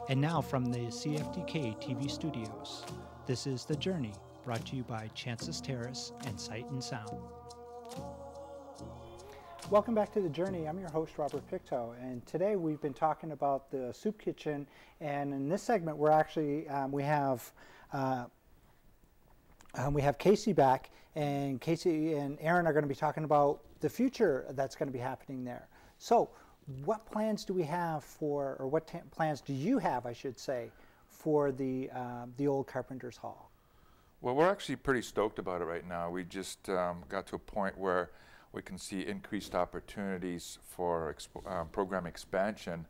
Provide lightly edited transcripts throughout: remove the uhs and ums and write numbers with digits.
And now from the CFDK TV studios, this is The Journey, brought to you by Chances Terrace and Sight and Sound. Welcome back to The Journey. I'm your host, Robert Pictou, and today we've been talking about the soup kitchen, and in this segment we're actually, we have Casey back, and Casey and Aaron are going to be talking about the future that's going to be happening there. So what plans do we have for, or what plans do you have, I should say, for the old Carpenter's Hall? Well, we're actually pretty stoked about it right now. We just got to a point where we can see increased opportunities for program expansion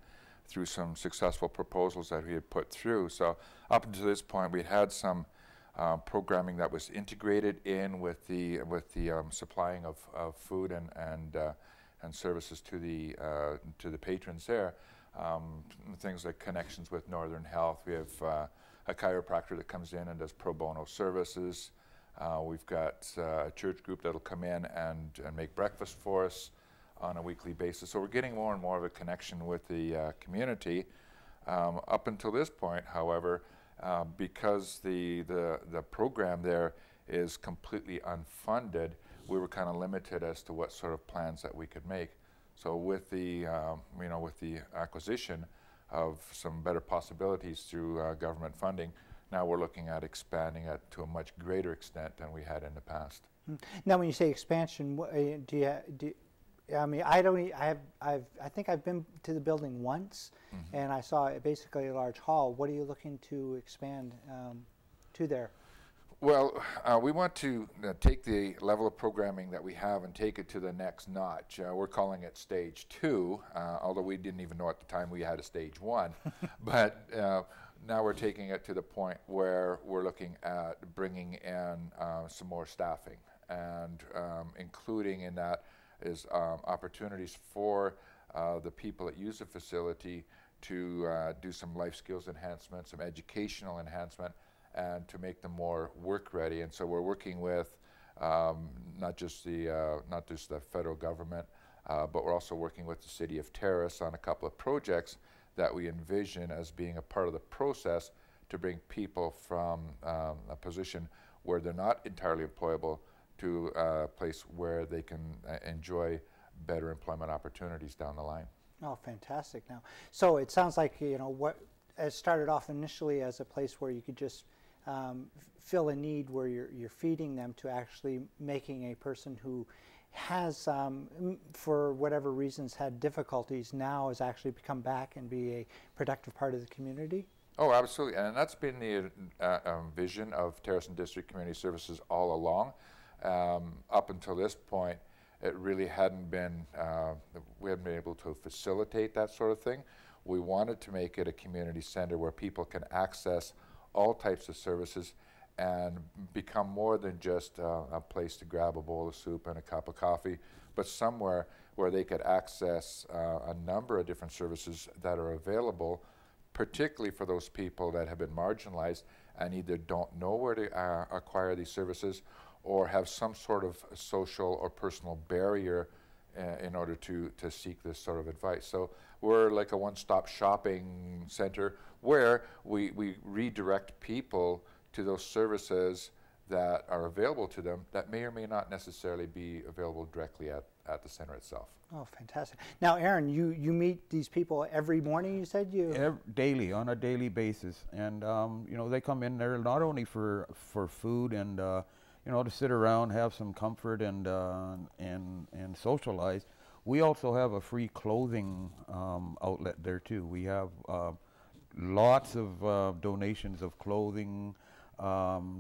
through some successful proposals that we had put through. So up until this point, we had some programming that was integrated in with the supplying of food and services to the patrons there. Things like connections with Northern Health. We have a chiropractor that comes in and does pro bono services. We've got a church group that'll come in and make breakfast for us on a weekly basis. So we're getting more and more of a connection with the community. Up until this point, however, because the program there is completely unfunded, we were kind of limited as to what sort of plans that we could make. So with the with the acquisition of some better possibilities through government funding, now we're looking at expanding it to a much greater extent than we had in the past. Now, when you say expansion, I mean, I think I've been to the building once, and I saw basically a large hall. What are you looking to expand to there? Well, we want to take the level of programming that we have and take it to the next notch. We're calling it Stage 2, although we didn't even know at the time we had a Stage 1. But now we're taking it to the point where we're looking at bringing in some more staffing, and including in that is opportunities for the people that use the facility to do some life skills enhancement, some educational enhancement, and to make them more work ready. And so we're working with not just the federal government, but we're also working with the City of Terrace on a couple of projects that we envision as being a part of the process to bring people from a position where they're not entirely employable to a place where they can enjoy better employment opportunities down the line. Oh, fantastic! Now, so it sounds like what it started off initially as a place where you could just fill a need where you're feeding them, to actually making a person who has, for whatever reasons, had difficulties, now has actually come back and be a productive part of the community? Oh, absolutely. And that's been the vision of Terrace and District Community Services all along. Up until this point, it really hadn't been, we hadn't been able to facilitate that sort of thing. We wanted to make it a community center where people can access all types of services and become more than just a place to grab a bowl of soup and a cup of coffee, but somewhere where they could access a number of different services that are available, particularly for those people that have been marginalized and either don't know where to acquire these services or have some sort of social or personal barrier in order to seek this sort of advice. So we're like a one-stop shopping center where we redirect people to those services that are available to them that may or may not necessarily be available directly at the center itself. Oh, fantastic. Now, Aaron, you meet these people every morning, you said? Daily, on a daily basis. And, they come in there not only for food and, to sit around, have some comfort and socialize. We also have a free clothing outlet there too. We have lots of donations of clothing,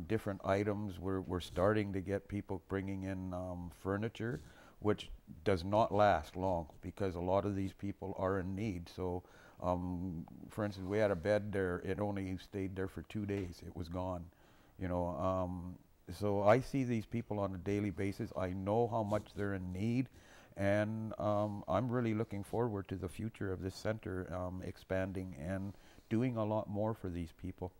different items. We're starting to get people bringing in furniture, which does not last long because a lot of these people are in need. So, for instance, we had a bed there. It only stayed there for 2 days. It was gone. So I see these people on a daily basis. I know how much they're in need, and I'm really looking forward to the future of this center expanding and doing a lot more for these people.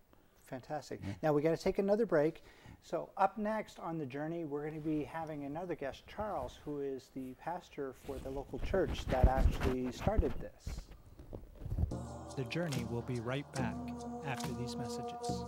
Fantastic. Now we got to take another break. So up next on The Journey, we're going to be having another guest, Charles, who is the pastor for the local church that actually started this. The Journey will be right back after these messages.